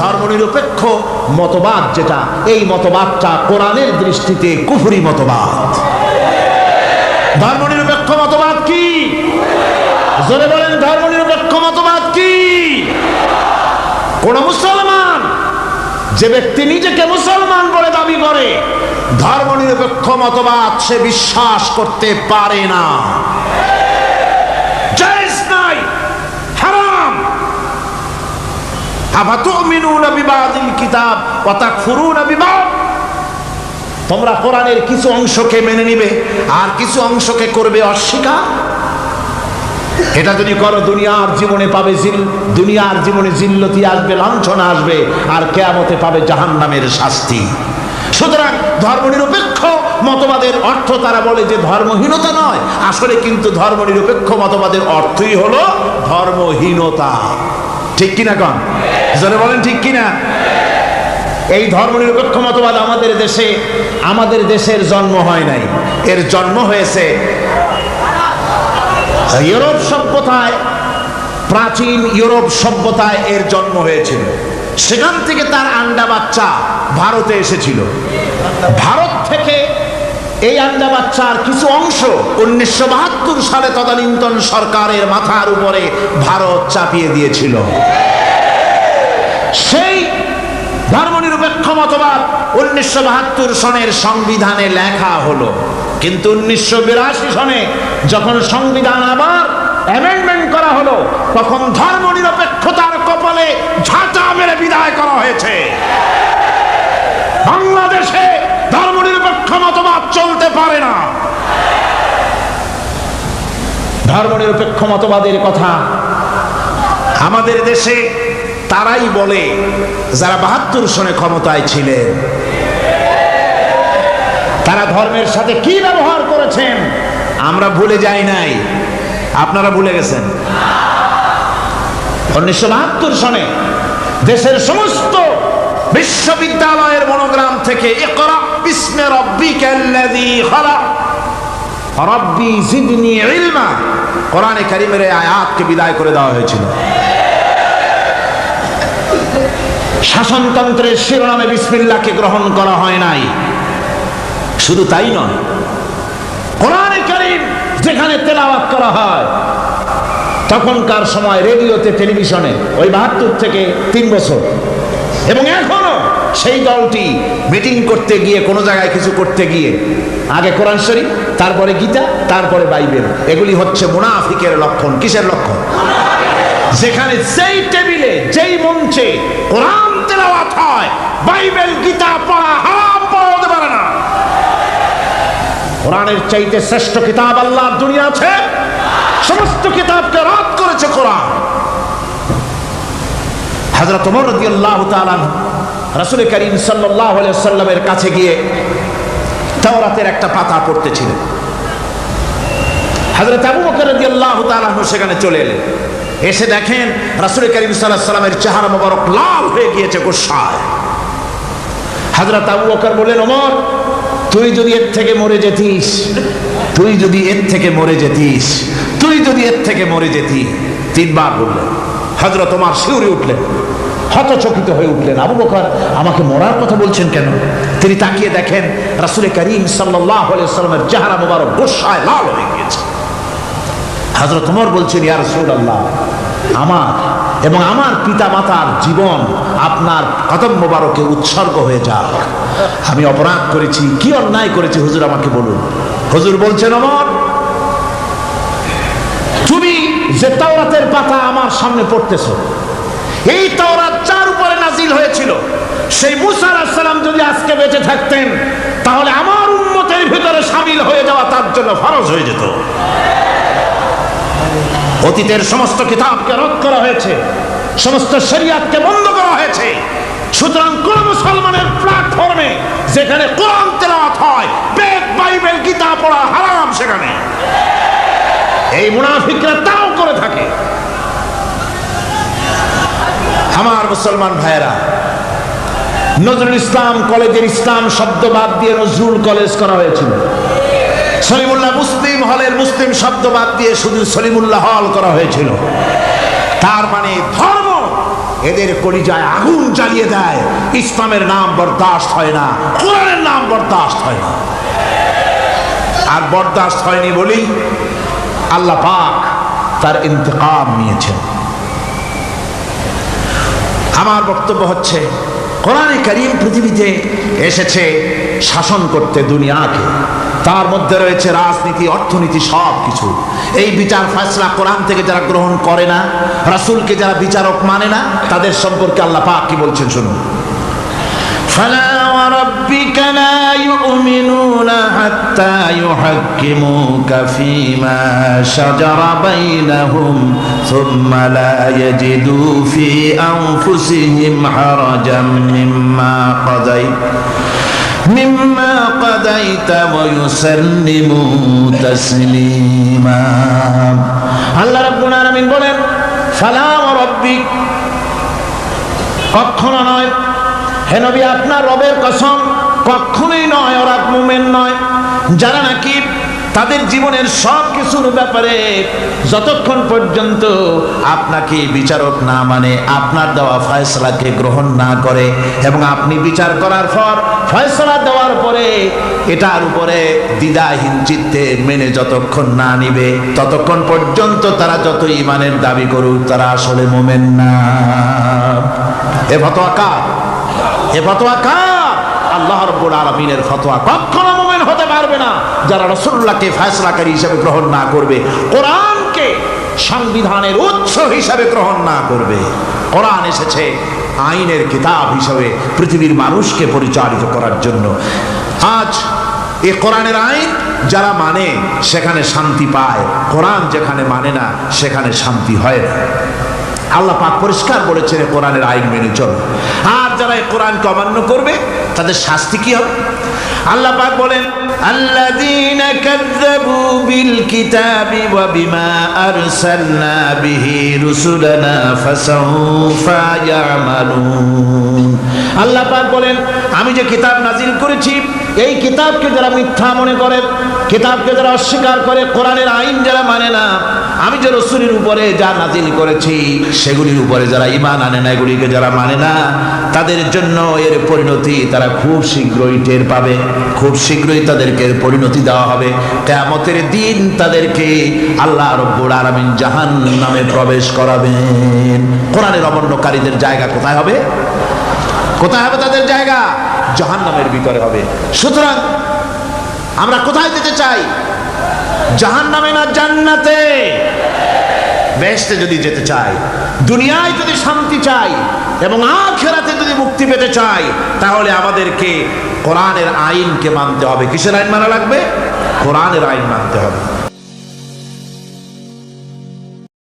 ধর্মনিরপেক্ষ মতবাদ যেটা, এই মতবাদটা কোরআনের দৃষ্টিতে কুফরি মতবাদ। ধর্মনিরপেক্ষ মতবাদ কি? জোরে বলেন, ধর্মনিরপেক্ষ মতবাদ কি? কোন মুসলমান, যে ব্যক্তি নিজেকে মুসলমান বলে দাবি করে, ধর্মনিরপেক্ষ মতবাদ সে বিশ্বাস করতে পারে না। জায়েজ নাই, হারাম। আফাতুমিনুনা বিবাদিল কিতাব ওয়া তাকফুরুনা বিবাদ। তোমরা কোরআনের কিছু অংশকে মেনে নিবে আর কিছু অংশকে করবে অস্বীকার। এটা যদি করো দুনিয়ার জীবনে পাবে দুনিয়ার জীবনে জিল্লতি আসবে, লাঞ্ছনা আসবে, আর কিয়ামতে পাবে জাহান্নামের শাস্তি। সুতরাং ধর্মনিরপেক্ষ মতবাদের অর্থ তারা বলে যে ধর্মহীনতা নয়, আসলে কিন্তু ধর্মনিরপেক্ষ মতবাদের অর্থই হলো ধর্মহীনতা। ঠিক কিনা কন? জোরে বলেন ঠিক কিনা? এই ধর্মনিরপেক্ষ মতবাদ আমাদের দেশের জন্ম হয় নাই, এর জন্ম হয়েছে ইউরোপ সভ্যতায়। প্রাচীন ইউরোপ সভ্যতায় এর জন্ম হয়েছিল। সেখান থেকে তার আন্ডা বাচ্চা ভারতে এসেছিল। ভারত থেকে এই আন্ডা বাচ্চার কিছু অংশ 1972 সালে তদানীন্তন সরকারের মাথার উপরে ভারত চাপিয়ে দিয়েছিল। সেই ধর্মনিরপেক্ষ মতবাদ 1972 সনের সংবিধানে লেখা হলো, কিন্তু 1982 সনে যখন সংবিধান আবার অ্যামেন্ডমেন্ট করা হলো, তখন ধর্মনিরপেক্ষতার কপালে ঝাঁটা মেরে বিদায় করা হয়েছে। বাংলাদেশে ধর্মনিরপেক্ষ মতবাদ চলতে পারে না। ধর্মনিরপেক্ষ মতবাদের কথা আমাদের দেশে তারাই বলে যারা 72 সনে ক্ষমতায় ছিলেন। তারা ধর্মের সাথে কি ব্যবহার করেছেন আমরা ভুলে যাই নাই, আপনারা ভুলে গেছেন। 1972 সনে দেশের সমস্ত বিশ্ববিদ্যালয়ের মনোগ্রাম থেকে ইকরা বিস্মি রাব্বিকাল্লাযী খালাক রাব্বি জিদনি ইলমা কোরআনে কারীমের আয়াতকে বিদায় করে দেওয়া হয়েছিল। শাসনতন্ত্রের শিরোনামে বিসমিল্লাহকে গ্রহণ করা হয় নাই। শুধু তাই নয়, কোরআনে কারীম যেখানে তেলাওয়াত করা হয়, তখনকার সময় রেডিওতে, টেলিভিশনে, ওই 72 থেকে 3 বছর, এবং এখনো সেই দলটি মিটিং করতে গিয়ে, কোনো জায়গায় কিছু করতে গিয়ে, আগে কোরআন শরীফ, তারপরে গীতা, তারপরে বাইবেল, এগুলি হচ্ছে মুনাফিকের লক্ষণ। কিসের লক্ষণ? যেখানে যেই টেবিলে, যেই মঞ্চে কোরআন তেলাওয়াত হয়, বাইবেল গীতা পড়া হারাম, পড়া হতে পারে না। কোরআনের চাইতে শ্রেষ্ঠ কিতাব আল্লাহর দুনিয়া আছে? সমস্ত কিতাবকে রদ করেছে কোরআন। হযরত ওমর রাদিয়াল্লাহু তাআলা রাসূল করিম সাল্লাল্লাহু আলাইহি ওয়াসাল্লামের কাছে গিয়ে তাওরাতের একটা পাতা পড়তেছিলেন। হযরত আবু বকর রাদিয়াল্লাহু তাআলা সেখানে চলে এলেন। এসে দেখেন রাসূল করিম সাল্লাল্লাহু আলাইহি ওয়াসাল্লামের চেহারা মোবারক লাল হয়ে গিয়েছে গোসায়। হযরত আবু বকর বললেন, ওমর, তুই যদি এর থেকে মরে যেতিস, তুই যদি এর থেকে মরে যেতিস, তুই যদি এর থেকে মরে যেতি। 3 বার বললেন। হযরত ওমর শিউরে উঠলেন, হতচকিত হয়ে উঠলেন। আবু বকর আমাকে মরার কথা বলছেন কেন? তিনি তাকিয়ে দেখেন রাসূল করিম সাল্লাল্লাহু আলাইহি ওয়াসাল্লামের চেহারা মোবারক গোসায় লাল হয়ে গিয়েছে। হযরত ওমর বলছেন, ইয়া রাসূলুল্লাহ, আমার এবং আমার পিতা মাতার জীবন আপনার কদম মোবারকে উৎসর্গ হয়ে যাক। আমি অপরাধ করেছি, কি অন্যায় করেছি হুজুর আমাকে বলুন। হুজুর বলছেন, ওমর, তুমি যে তাওরাতের পাতা আমার সামনে পড়তেছো, এই তাওরাত যার উপরে নাজিল হয়েছিল, সেই মুসা আলাইহিস সালাম যদি আজকে বেঁচে থাকতেন, তাহলে আমার উম্মতের ভিতরে শামিল হয়ে যাওয়া তার জন্য ফরজ হয়ে যেত। অতীতের সমস্ত কিতাবকে রদ করা হয়েছে, সমস্ত শরিয়াতকে বন্ধ করা হয়েছে। সুতরাং কোন মুসলমানের প্ল্যাটফর্মে যেখানে কোরআন তেলাওয়াত হয়, বেদ, বাইবেল, গীতা পড়া হারাম। সেখানে এই মুনাফিকরা তাও করে থাকে। আমার মুসলমান ভাইয়েরা, নজরুল ইসলাম কলেজের ইসলাম শব্দ বাদ দিয়ে নজরুল কলেজ করা হয়েছিল। সলিমুল্লাহ মুসলিম হলের মুসলিম শব্দ বাদ দিয়ে শুধু সলিমুল্লাহ হল করা হয়েছিল। তার মানে ধর্ম এদের কলিজায় আগুন জ্বালিয়ে দেয়। ইসলামের নাম বরদাস্ত হয় না, কোরআনের নাম বরদাস্ত হয় না। আর বরদাস্ত হয়নি বলেই আল্লাহ পাক তার ইন্তেকাম নিয়েছেন। আমার বক্তব্য হচ্ছে, কোরআনে কারীম পৃথিবীতে এসেছে শাসন করতে দুনিয়াকে। তার মধ্যে রয়েছে রাজনীতি, অর্থনীতি, সব কিছু। এই বিচার ফয়সালা কোরআন থেকে যারা গ্রহণ করে না, রাসূলকে যারা বিচারক মানে না, তাদের সম্পর্কে আল্লাহ পাক কি বলছেন শুনুন। فلا وربك لا يؤمنون حتى يحكموك فيما شجر بينهم ثم لا يجدوا في أنفسهم حرجا مما قضيت ويسلموا تسليما। আল্লাহ রাব্বুল আলামিন বলেন, ফালা ওয়ারাব্বিক, কখনো নয় হে নবী, আপনার রবের কসম, কখনোই নয়। ওরা মুমিন নয় যারা নাকি তাদের জীবনের সব কিছুর ব্যাপারে যতক্ষণ পর্যন্ত আপনাকে বিচারক না মানে, আপনার দেওয়া ফয়সালাকে গ্রহণ না করে, এবং আপনি বিচার করার পর ফয়সালা দেওয়ার পরে এটার উপরে দ্বিধাহীন চিত্তে মেনে যতক্ষণ না নিবে, ততক্ষণ পর্যন্ত তারা যত ঈমানের দাবি করুক, তারা আসলে মুমিন না। এ ফতোয়া কার? এ ফতোয়া কার? আল্লাহ রাব্বুল আলামিনের ফতোয়া। কখনো মুমিন হতে পারবে না যারা রাসূলুল্লাহকে ফয়সালাকারী হিসেবে গ্রহণ না করবে, কোরআনকে সংবিধানের উৎস হিসেবে গ্রহণ না করবে। কোরআন এসেছে আইনের কিতাব হিসেবে পৃথিবীর মানুষকে পরিচালিত করার জন্য। আজ এই কোরআনের আইন যারা মানে সেখানে শান্তি পায়, কোরআন যেখানে মানে না সেখানে শান্তি হয় না। আল্লাহ পাক পরিষ্কার বলেছেন কোরআনের আইন মেনে চল। আর যারা এই কোরআনকে অমান্য করবে তাদের শাস্তি কি হবে? আল্লাহ পাক বলেন, আল্লাযীনা কাযযাবু বিল কিতাবি ওয়া বিমা আরসালনা বিহি রুসুলানা ফাসাউফা ইয়ামালুন। আল্লাহ পাক বলেন, আমি যে কিতাব নাজিল করেছি, এই কিতাবকে যারা মিথ্যা মনে করে, কিতাবকে যারা অস্বীকার করে, কোরআনের আইন যারা মানে না, আমি যে রাসূলের উপরে যা নাজিল করেছি সেগুলির উপরে যারা ঈমান আনে না, এগুলিকে যারা মানে না, তাদের জন্য এর পরিণতি তারা খুব শীঘ্রই টের পাবে। খুব শীঘ্রই তাদেরকে পরিণতি দেওয়া হবে। কিয়ামতের দিন তাদেরকে আল্লাহ রাব্বুল আলামিন জাহান্নামে প্রবেশ করাবেন। কোরআনের অমান্যকারীদের জায়গা কোথায় হবে? কোথায় হবে তাদের জায়গা? জাহান্নামের ভিতরে হবে। সুতরাং আমরা কোথায় যেতে চাই? জাহান্নামে না জান্নাতে? বেহেশতে যদি যেতে চাই, দুনিয়ায় যদি শান্তি চাই এবং আখিরাতে যদি মুক্তি পেতে চাই, তাহলে আমাদেরকে কোরআনের আইনকে মানতে হবে। কিসের আইন মানা লাগবে? কোরআনের আইন মানতে হবে।